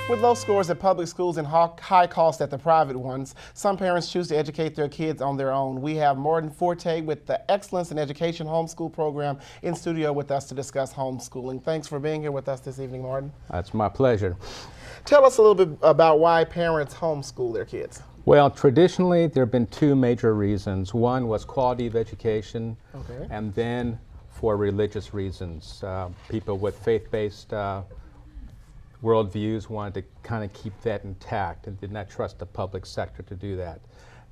With low scores at public schools and high costs at the private ones, some parents choose to educate their kids on their own. We have Martin Forte with the Excellence in Education Homeschool Program in studio with us to discuss homeschooling. Thanks for being here with us this evening, Martin. It's my pleasure. Tell us a little bit about why parents homeschool their kids. Well, traditionally, there have been two major reasons. One was quality of education, and then for religious reasons. People with faith-based worldviews wanted to kind of keep that intact and did not trust the public sector to do that.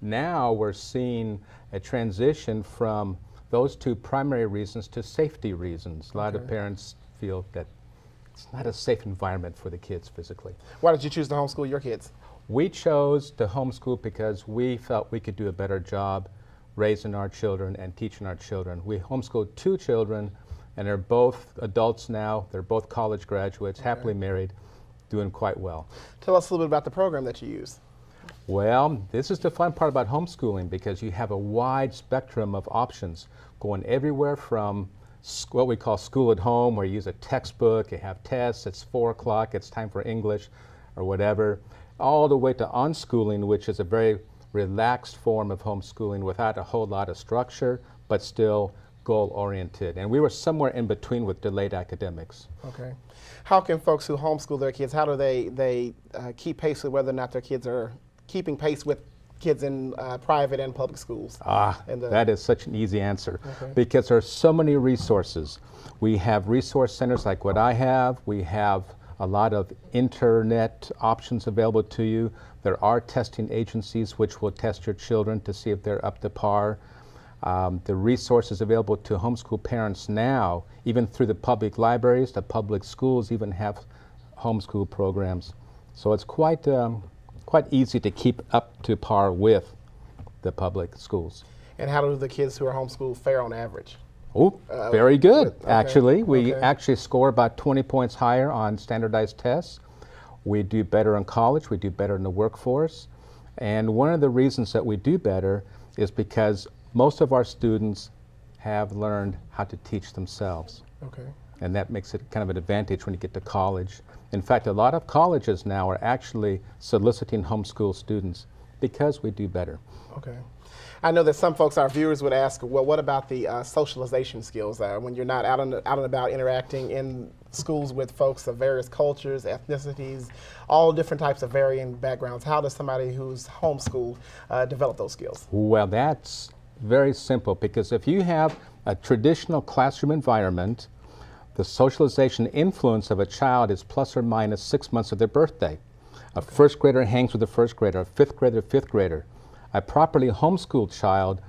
Now we're seeing a transition from those two primary reasons to safety reasons. A lot of parents feel that it's not a safe environment for the kids physically. Why did you choose to homeschool your kids? We chose to homeschool because we felt we could do a better job raising our children and teaching our children. We homeschooled two children, and they're both adults now. They're both college graduates, happily married, doing quite well. Tell us a little bit about the program that you use. Well, this is the fun part about homeschooling because you have a wide spectrum of options going everywhere from what we call school at home, where you use a textbook, you have tests, it's 4 o'clock, it's time for English or whatever, all the way to unschooling, which is a very relaxed form of homeschooling without a whole lot of structure, but still goal-oriented. And we were somewhere in between with delayed academics. Okay. How can folks who homeschool their kids, how do they keep pace with whether or not their kids are keeping pace with kids in private and public schools? That is such an easy answer because there are so many resources. We have resource centers like what I have. We have a lot of internet options available to you. There are testing agencies which will test your children to see if they're up to par. The resources available to homeschool parents now, even through the public libraries, the public schools even have homeschool programs. So it's quite easy to keep up to par with the public schools. And how do the kids who are homeschooled fare on average? Oh, very good, actually. We actually score about 20 points higher on standardized tests. We do better in college, we do better in the workforce. And one of the reasons that we do better is because most of our students have learned how to teach themselves. And that makes it kind of an advantage when you get to college. In fact, a lot of colleges now are actually soliciting homeschool students because we do better. I know that some folks, our viewers, would ask, well, what about the socialization skills when you're not out and about interacting in schools with folks of various cultures, ethnicities, all different types of varying backgrounds? How does somebody who's homeschooled develop those skills? Well, that's very simple because if you have a traditional classroom environment, the socialization influence of a child is plus or minus 6 months of their birthday. A first grader hangs with a first grader, a fifth grader, fifth grader. A properly homeschooled child,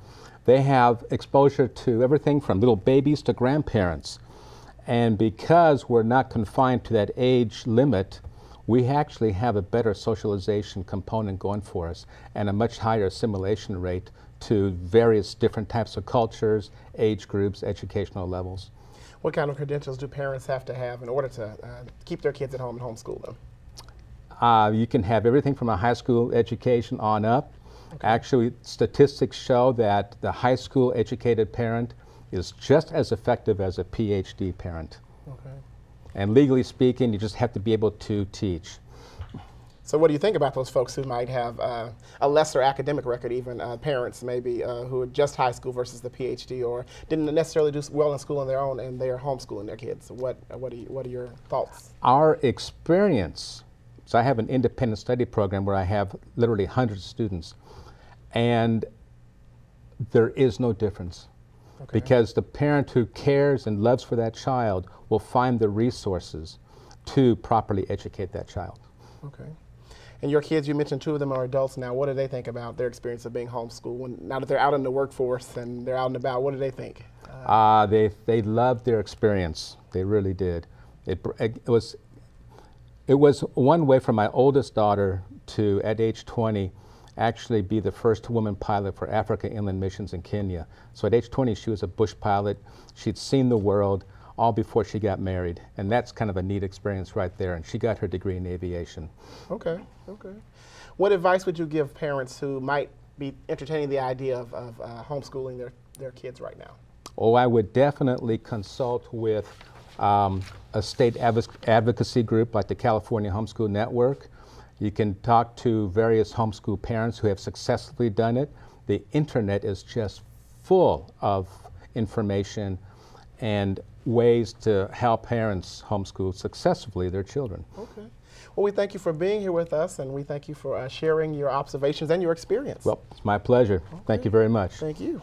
they have exposure to everything from little babies to grandparents. And because we're not confined to that age limit, we actually have a better socialization component going for us and a much higher assimilation rate to various different types of cultures, age groups, educational levels. What kind of credentials do parents have to have in order to keep their kids at home and homeschool them? You can have everything from a high school education on up. Actually, statistics show that the high school educated parent is just as effective as a PhD parent. And legally speaking, you just have to be able to teach. So what do you think about those folks who might have a lesser academic record, even parents maybe who are just high school versus the PhD, or didn't necessarily do well in school on their own and they're homeschooling their kids? What are your thoughts? Our experience, so I have an independent study program where I have literally hundreds of students, and there is no difference because the parent who cares and loves for that child will find the resources to properly educate that child. And your kids, you mentioned two of them are adults now. What do they think about their experience of being homeschooled? Now that they're out in the workforce and they're out and about, what do they think? They loved their experience. They really did. It was one way for my oldest daughter to, at age 20, actually be the first woman pilot for Africa Inland Missions in Kenya. So at age 20, she was a bush pilot. She'd seen the world all before she got married. And that's kind of a neat experience right there. And she got her degree in aviation. What advice would you give parents who might be entertaining the idea of homeschooling their kids right now? Oh, I would definitely consult with a state advocacy group like the California Homeschool Network. You can talk to various homeschool parents who have successfully done it. The internet is just full of information and ways to help parents homeschool successfully their children. Okay. Well, we thank you for being here with us, and we thank you for sharing your observations and your experience. Well, it's my pleasure. Thank you very much. Thank you.